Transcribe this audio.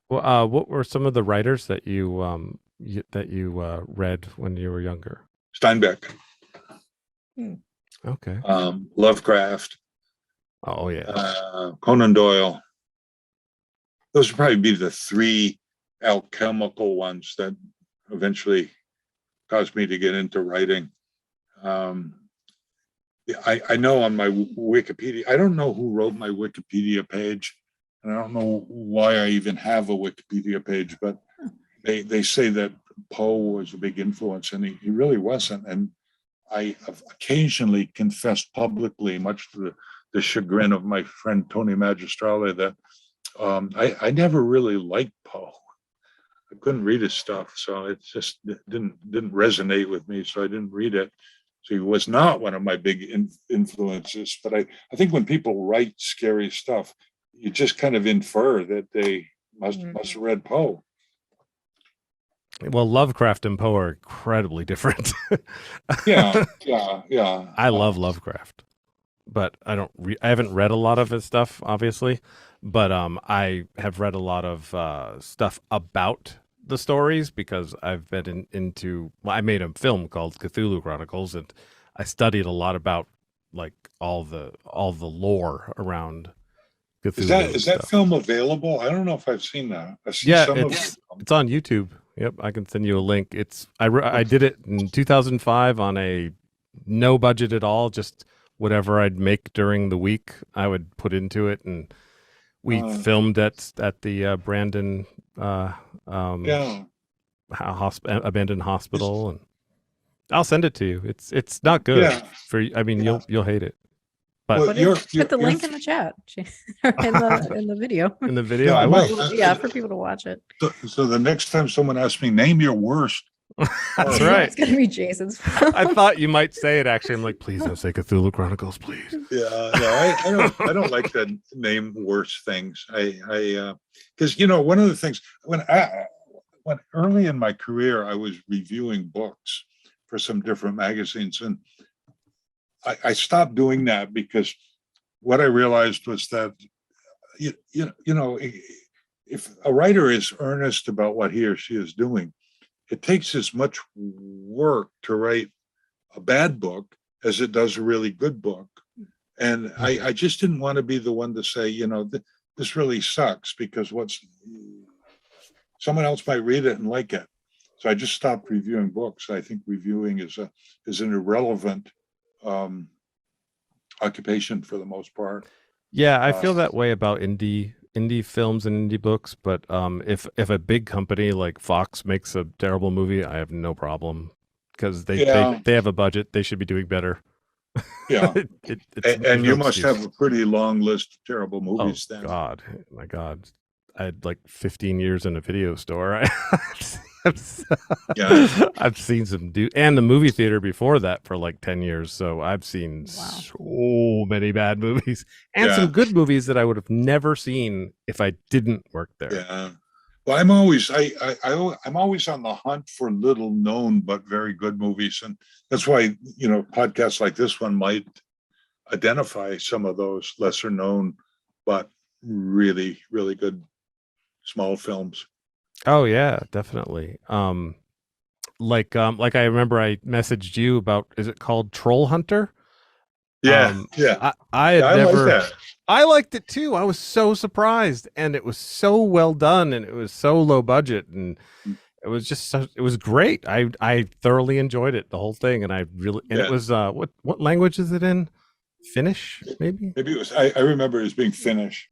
Well, what were some of the writers that you read when you were younger? Steinbeck, Hmm. Okay. Lovecraft, Oh yeah. Conan Doyle. Those would probably be the three alchemical ones that eventually caused me to get into writing. Um, I know on my Wikipedia, I don't know who wrote my Wikipedia page, and I don't know why I even have a Wikipedia page, but they say that Poe was a big influence, and he really wasn't. And I have occasionally confessed publicly, much to the chagrin of my friend Tony Magistrale, that I never really liked Poe. I couldn't read his stuff, so it just didn't resonate with me. So I didn't read it. So he was not one of my big influences. But I think when people write scary stuff, you just kind of infer that they must have read Poe. Well, Lovecraft and Poe are incredibly different. Yeah, yeah, yeah. I love Lovecraft, but I haven't read a lot of his stuff, obviously, but I have read a lot of stuff about the stories because I've been into. Well, I made a film called Cthulhu Chronicles, and I studied a lot about like all the lore around Is Cthulhu that and is that stuff. film available? I don't know if I've seen that. I've seen Yeah, some of it. it's on YouTube. Yep, I can send you a link. I did it in 2005 on a no budget at all, just whatever I'd make during the week, I would put into it, and we Uh, filmed at the Brandon uh, um, yeah. abandoned Is- hospital, and I'll send it to you. It's not good Yeah. I mean, Yeah. you'll hate it, but Well, Put you're, it, you're, put the you're link in the chat or in the video. in the video, yeah, I I'm will. Yeah, for people to watch it. so the next time someone asks me, name your worst That's horror right. It's gonna be Jason's. I thought you might say it. Actually, I'm like, please don't say Cthulhu Chronicles, please. Yeah, no, I don't like to name worse things. Because one of the things when early in my career I was reviewing books for some different magazines, and I stopped doing that because what I realized was that you know if a writer is earnest about what he or she is doing, it takes as much work to write a bad book as it does a really good book. And I just didn't want to be the one to say, this really sucks because someone else might read it and like it. So I just stopped reviewing books. I think reviewing is an irrelevant um, occupation for the most part. Yeah, I Uh, feel that way about indie films and indie books, but if a big company like Fox makes a terrible movie, I have no problem because yeah, they have a budget. They should be doing better. yeah. There's And no you must excuse. have a pretty long list of terrible Oh movies then. God, my God, I had like 15 years in a video store. Yeah, I've seen some and the movie theater before that for like 10 years. So I've seen Wow. so many bad movies and yeah, some good movies that I would have never seen if I didn't work there. yeah. Well, I'm always on the hunt for little known but very good movies, and that's why podcasts like this one might identify some of those lesser known but really really good small films. Oh yeah, definitely. Like I remember I messaged you about, is it called Troll Hunter? Yeah, yeah, I yeah. had I like never. that. I liked it too. I was so surprised, and it was so well done, and it was so low budget, and it was just it was great. I thoroughly enjoyed it, the whole thing, and it Yeah, was what language is it in? Finnish, maybe. maybe it was. I remember it as being Finnish.